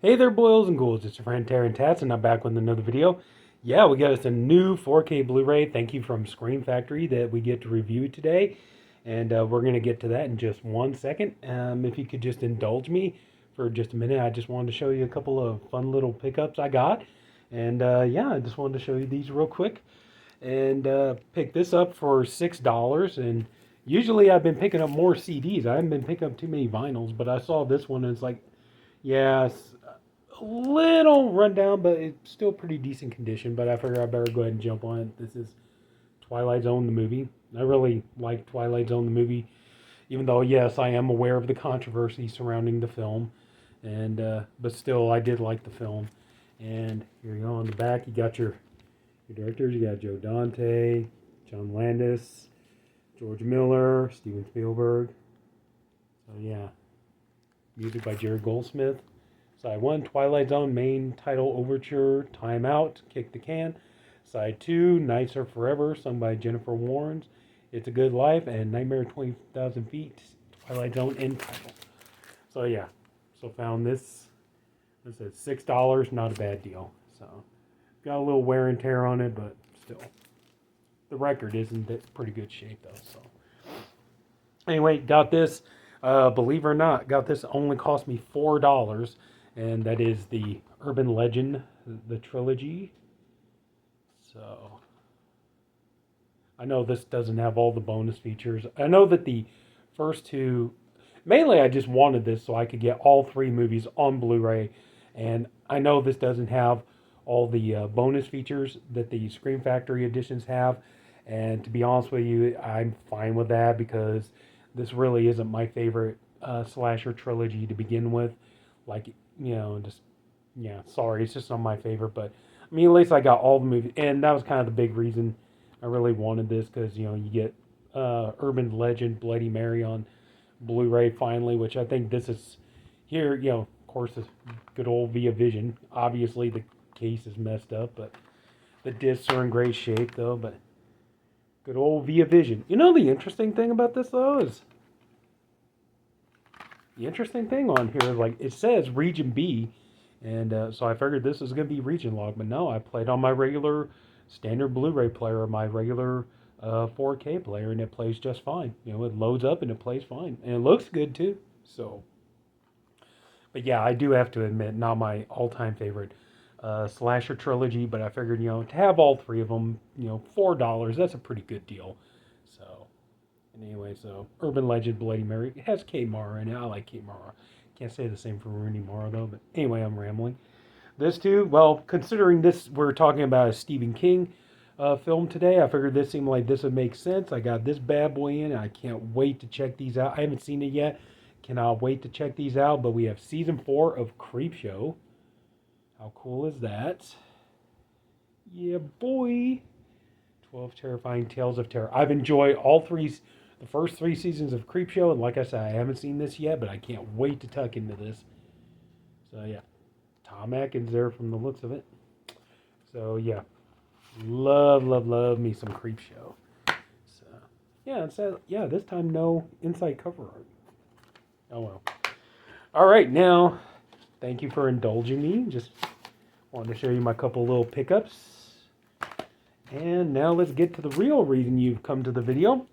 Hey there, boils and ghouls. It's your friend Taryn Tats, and I'm back with another video. Yeah, we got us a new 4K Blu-ray. Thank you from Scream Factory that we get to review today, and we're gonna get to that in just 1 second. If you could just indulge me for just a minute, I just wanted to show you a couple of fun little pickups I got, and yeah, I just wanted to show you these real quick, and pick this up for $6. And usually I've been picking up more CDs. I haven't been picking up too many vinyls, but I saw this one and it's like, yeah, a little rundown, but it's still pretty decent condition. But I figure I better go ahead and jump on it. This is Twilight Zone, the movie. I really like Twilight Zone, the movie, even though, yes, I am aware of the controversy surrounding the film. And but still, I did like the film. And here you go on the back, you got your directors. You got Joe Dante, John Landis, George Miller, Steven Spielberg. So yeah, music by Jerry Goldsmith. Side 1, Twilight Zone main title overture, Time Out, Kick the Can. Side 2, Nights Are Forever, sung by Jennifer Warnes, It's a Good Life, and Nightmare at 20,000 Feet, Twilight Zone end title. So yeah, so found this. This is $6, not a bad deal. So got a little wear and tear on it, but still, the record isn't in pretty good shape though. So anyway, got this. Believe it or not, got this only cost me $4, and that is the Urban Legend, the trilogy. So I know this doesn't have all the bonus features. I know that the first two, mainly I just wanted this so I could get all three movies on Blu-ray, and I know this doesn't have all the bonus features that the Scream Factory editions have. And to be honest with you, I'm fine with that because this really isn't my favorite slasher trilogy to begin with. Like, just, yeah, sorry, it's just not my favorite. But, I mean, at least I got all the movies. And that was kind of the big reason I really wanted this because, you get Urban Legend Bloody Mary on Blu-ray finally, which I think this is here, of course, this good old Via Vision. Obviously, the case is messed up, but the discs are in great shape, though. But good old Via Vision. The interesting thing about this, though, is the interesting thing on here, like, it says Region B, and so I figured this was going to be region log, but no, I played on my regular standard Blu-ray player, my regular 4K player, and it plays just fine. It loads up and it plays fine, and it looks good too. So, but yeah, I do have to admit, not my all-time favorite slasher trilogy, but I figured, to have all three of them, $4, that's a pretty good deal. So, and anyway, so Urban Legend Bloody Mary, it has Kate Mara in it. I like Kate Mara. Can't say the same for Rooney Mara though, but anyway, I'm rambling. This too, well, considering this, we're talking about a Stephen King film today, I figured this seemed like this would make sense. I got this bad boy in, and I can't wait to check these out. I haven't seen it yet. Cannot wait to check these out, but we have season 4 of Creepshow. How cool is that? Yeah, boy. 12 Terrifying Tales of Terror. I've enjoyed the first 3 seasons of Creepshow, and like I said, I haven't seen this yet, but I can't wait to tuck into this. So yeah, Tom Atkins there from the looks of it. So yeah, love, love, love me some Creepshow. So yeah, yeah, this time no inside cover art. Oh well. All right, now thank you for indulging me. Just wanted to show you my couple little pickups. And now let's get to the real reason you've come to the video.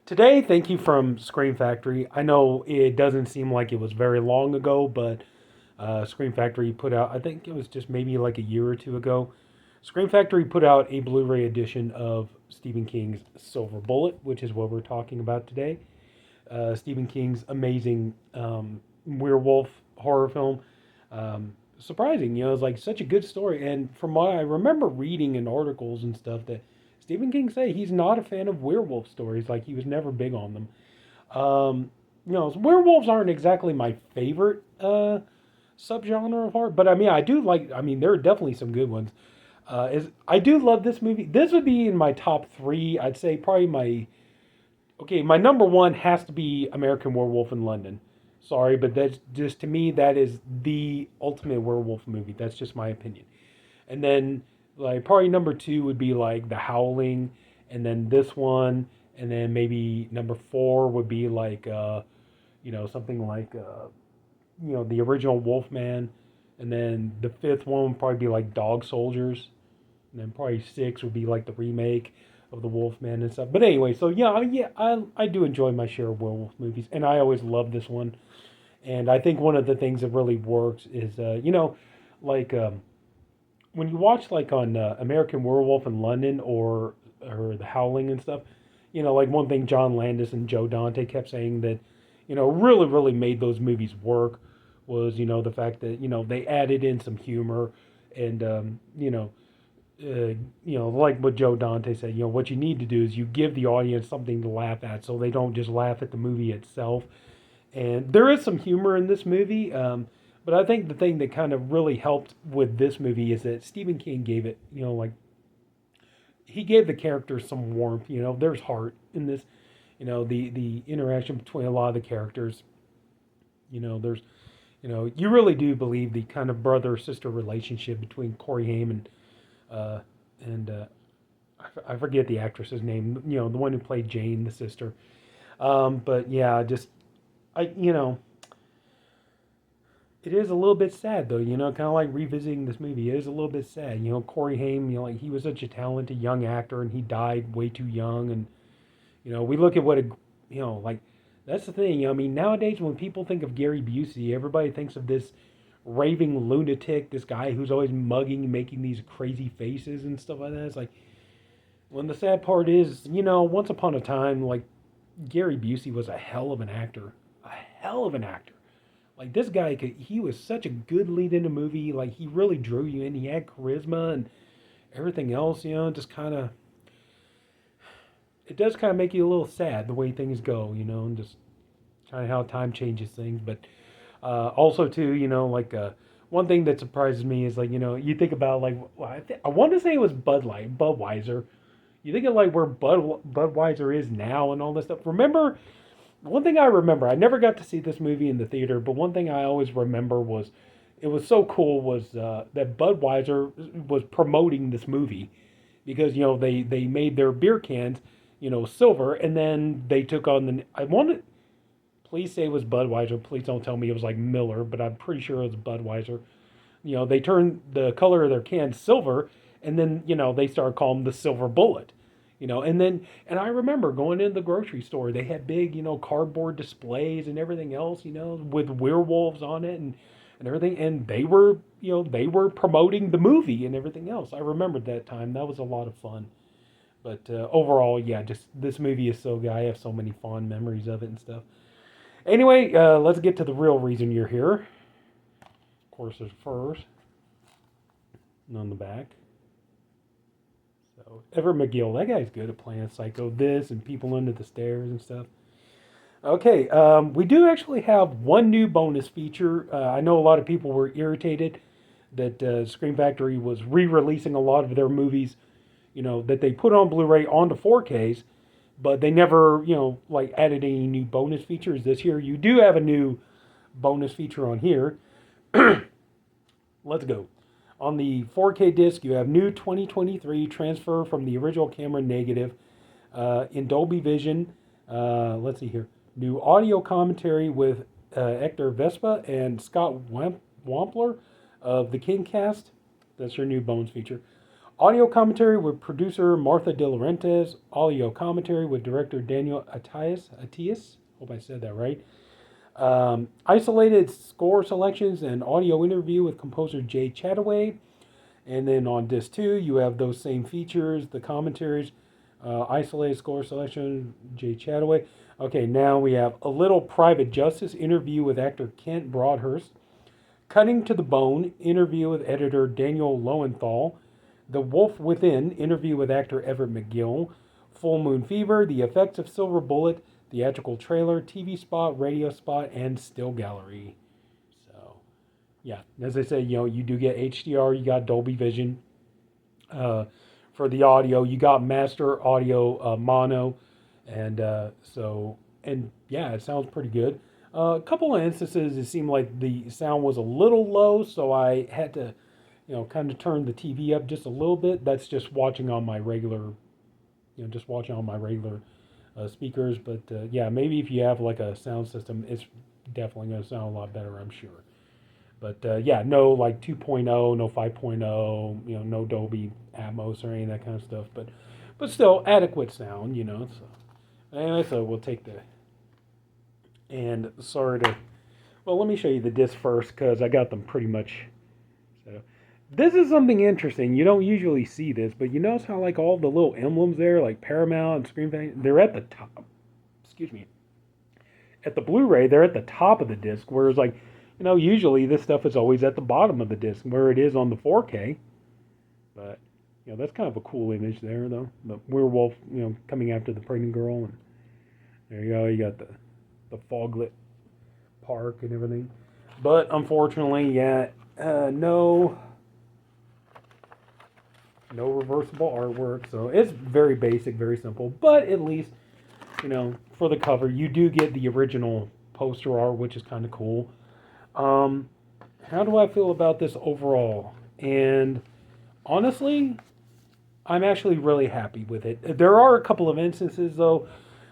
Today, thank you from Scream Factory. I know it doesn't seem like it was very long ago, but Scream Factory put out, I think it was just maybe like a year or two ago, Scream Factory put out a Blu-ray edition of Stephen King's Silver Bullet, which is what we're talking about today. Stephen King's amazing werewolf horror film. Surprising, it's like such a good story. And from what I remember reading in articles and stuff, that Stephen King say he's not a fan of werewolf stories. Like, he was never big on them. Werewolves aren't exactly my favorite subgenre of horror, but I mean, there are definitely some good ones. I do love this movie. This would be in my top 3. I'd say probably my number 1 has to be American Werewolf in London. Sorry, but that's just, to me, that is the ultimate werewolf movie. That's just my opinion. And then, like, probably number 2 would be like The Howling, and then this one, and then maybe number 4 would be like, something like the original Wolfman, and then the fifth one would probably be like Dog Soldiers, and then probably six would be like the remake of the Wolfman and stuff. But anyway, so I do enjoy my share of werewolf movies, and I always love this one. And I think one of the things that really works is like when you watch like on American Werewolf in London or The Howling and stuff, like one thing John Landis and Joe Dante kept saying that really really made those movies work was the fact that they added in some humor and like what Joe Dante said, what you need to do is you give the audience something to laugh at, so they don't just laugh at the movie itself. And there is some humor in this movie, but I think the thing that kind of really helped with this movie is that Stephen King gave it, like he gave the characters some warmth. There's heart in this. The interaction between a lot of the characters. There's, you really do believe the kind of brother sister relationship between Corey Haim and I forget the actress's name. The one who played Jane, the sister. But yeah, just I it is a little bit sad though, kind of like revisiting this movie. It is a little bit sad. Corey Haim, like he was such a talented young actor and he died way too young. And, we look at what, like that's the thing. I mean, nowadays when people think of Gary Busey, everybody thinks of this raving lunatic, this guy who's always mugging, making these crazy faces and stuff like that. It's like, when the sad part is, once upon a time, like Gary Busey was a hell of an actor. A hell of an actor. Like this guy, he was such a good lead in a movie. Like he really drew you in. He had charisma and everything else. Just kind of. It does kind of make you a little sad the way things go. And just kind of how time changes things. But also too, like one thing that surprises me is like you think about like I want to say it was Budweiser. You think of like where Budweiser is now and all this stuff. One thing I remember, I never got to see this movie in the theater, but one thing I always remember was, it was so cool was that Budweiser was promoting this movie because they made their beer cans silver, and then they took on please say it was Budweiser, please don't tell me it was like Miller, but I'm pretty sure it was Budweiser. They turned the color of their cans silver, and then they started calling them the Silver Bullet. And I remember going into the grocery store, they had big, cardboard displays and everything else, with werewolves on it and everything. And they were promoting the movie and everything else. I remembered that time. That was a lot of fun. But overall, yeah, just this movie is so good. I have so many fond memories of it and stuff. Anyway, let's get to the real reason you're here. Of course, there's furs on the back. So Everett McGill, that guy's good at playing Psycho this and People Under the Stairs and stuff. Okay, we do actually have one new bonus feature. I know a lot of people were irritated that Scream Factory was re-releasing a lot of their movies, that they put on Blu-ray onto 4Ks, but they never, like added any new bonus features this year. You do have a new bonus feature on here. Let's go. On the 4K disc, you have new 2023 transfer from the original camera negative in Dolby Vision. Let's see here. New audio commentary with Hector Vespa and Scott Wampler of the Kingcast. That's your new bonus feature. Audio commentary with producer Martha De Laurentiis. Audio commentary with director Daniel Atias. Hope I said that right. Isolated score selections and audio interview with composer Jay Chataway. And then on disc 2, you have those same features, the commentaries, isolated score selection, Jay Chataway. Okay, now we have A Little Private Justice interview with actor Kent Broadhurst. Cutting to the Bone interview with editor Daniel Lowenthal. The Wolf Within interview with actor Everett McGill. Full Moon Fever, The Effects of Silver Bullet, theatrical trailer, TV spot, radio spot, and still gallery. So, yeah, as I said, you do get HDR, you got Dolby Vision. For the audio, you got master audio mono, and yeah, it sounds pretty good. A couple of instances, it seemed like the sound was a little low, so I had to, kind of turn the TV up just a little bit. That's just watching on my regular, speakers. But yeah, maybe if you have like a sound system, it's definitely going to sound a lot better, I'm sure. But yeah, no like 2.0, no 5.0, no Dolby Atmos or any of that kind of stuff. But still adequate sound, So anyway, so we'll take the and sorry to. Well, let me show you the disc first because I got them pretty much. So this is something interesting. You don't usually see this, but you notice how like all the little emblems there, like Paramount and Screen Factory, they're at the top. Excuse me. At the Blu-ray, they're at the top of the disc, whereas like usually this stuff is always at the bottom of the disc where it is on the 4K. But that's kind of a cool image there, though. The werewolf, coming after the pregnant girl, and there you go. You got the foglit park and everything. But unfortunately, yeah, no reversible artwork. So it's very basic, very simple. But at least, for the cover, you do get the original poster art, which is kind of cool. How do I feel about this overall? And honestly, I'm actually really happy with it. There are a couple of instances, though.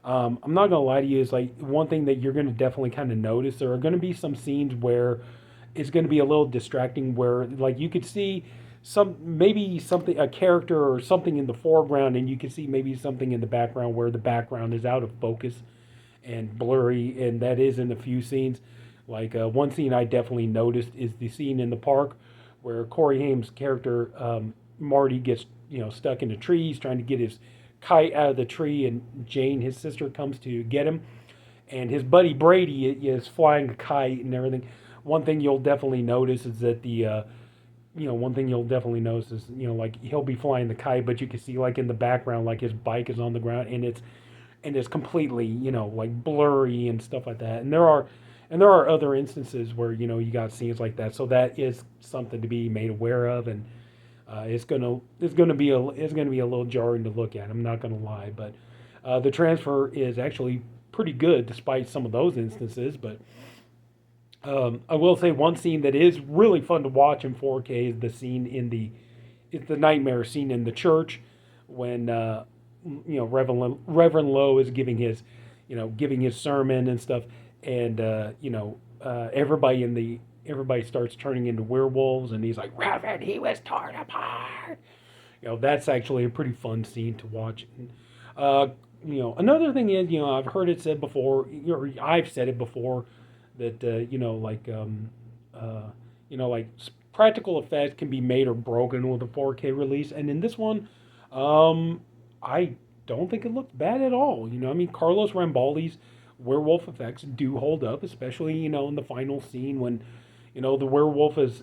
I'm not gonna lie to you. Is like one thing that you're gonna definitely kind of notice. There are gonna be some scenes where it's gonna be a little distracting, where like you could see maybe something, a character or something in the foreground, and you can see maybe something in the background where the background is out of focus and blurry, and that is in a few scenes. Like one scene I definitely noticed is the scene in the park where Corey Haim's character Marty gets stuck in the trees trying to get his kite out of the tree, and Jane, his sister, comes to get him, and his buddy Brady is flying a kite and everything. One thing you'll definitely notice is that like he'll be flying the kite, but you can see like in the background like his bike is on the ground, and it's completely like blurry and stuff like that. And there are other instances where you got scenes like that, so that is something to be made aware of, and it's gonna be a little jarring to look at. I'm not gonna lie, but the transfer is actually pretty good despite some of those instances. But I will say one scene that is really fun to watch in 4K is it's the nightmare scene in the church when Reverend Lowe is giving his sermon and stuff, and everybody starts turning into werewolves, and he's like, Reverend, he was torn apart. That's actually a pretty fun scene to watch. And, another thing is, I've heard it said before, or I've said it before, that like practical effects can be made or broken with a 4K release, and in this one, I don't think it looked bad at all. Carlos Rambaldi's werewolf effects do hold up, especially in the final scene when the werewolf is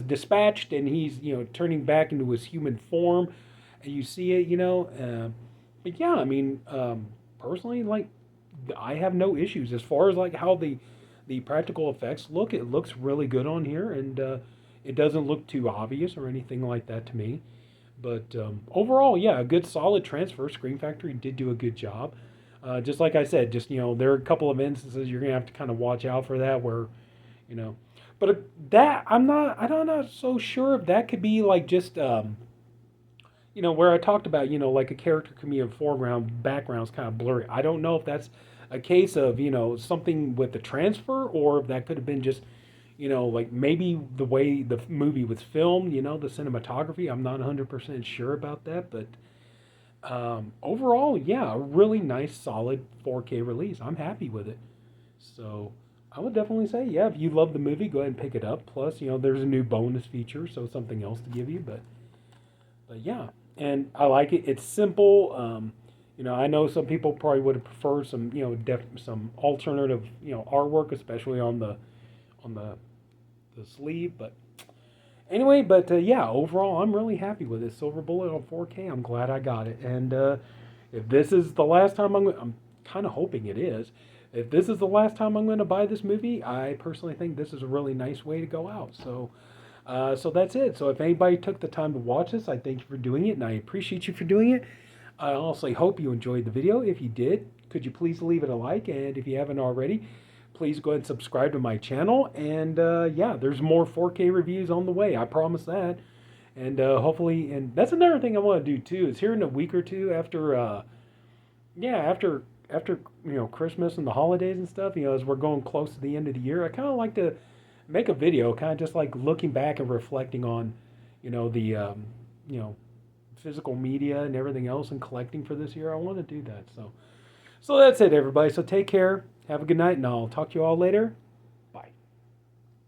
dispatched and he's turning back into his human form, and you see it. But yeah, personally, like, I have no issues as far as like how the practical effects look. It looks really good on here, and it doesn't look too obvious or anything like that to me. But overall, yeah, a good solid transfer. Screen Factory did do a good job. Just like I said, there are a couple of instances you're gonna have to kind of watch out for that where, but that I'm not so sure if that could be like just where I talked about like a character can be in foreground, background's kind of blurry. I don't know if that's a case of something with the transfer, or if that could have been just like maybe the way the movie was filmed, the cinematography. I'm not 100% sure about that, but overall, yeah, a really nice, solid 4K release. I'm happy with it. So I would definitely say, yeah, if you love the movie, go ahead and pick it up. Plus, there's a new bonus feature, so something else to give you. But yeah, and I like it. It's simple. I know some people probably would have preferred some, some alternative, artwork, especially on the sleeve. But anyway, yeah, overall, I'm really happy with this Silver Bullet on 4K. I'm glad I got it. And if this is the last time I'm kind of hoping it is. If this is the last time I'm going to buy this movie, I personally think this is a really nice way to go out. So that's it. So if anybody took the time to watch this, I thank you for doing it, and I appreciate you for doing it. I honestly hope you enjoyed the video. If you did, could you please leave it a like? And if you haven't already, please go ahead and subscribe to my channel. And yeah, there's more 4K reviews on the way. I promise that. And hopefully, and that's another thing I want to do too, is here in a week or two after after Christmas and the holidays and stuff, as we're going close to the end of the year, I kind of like to make a video, kind of just like looking back and reflecting on, the you know physical media and everything else and collecting for this year. I want to do that. So that's it, everybody. So take care. Have a good night, and I'll talk to you all later.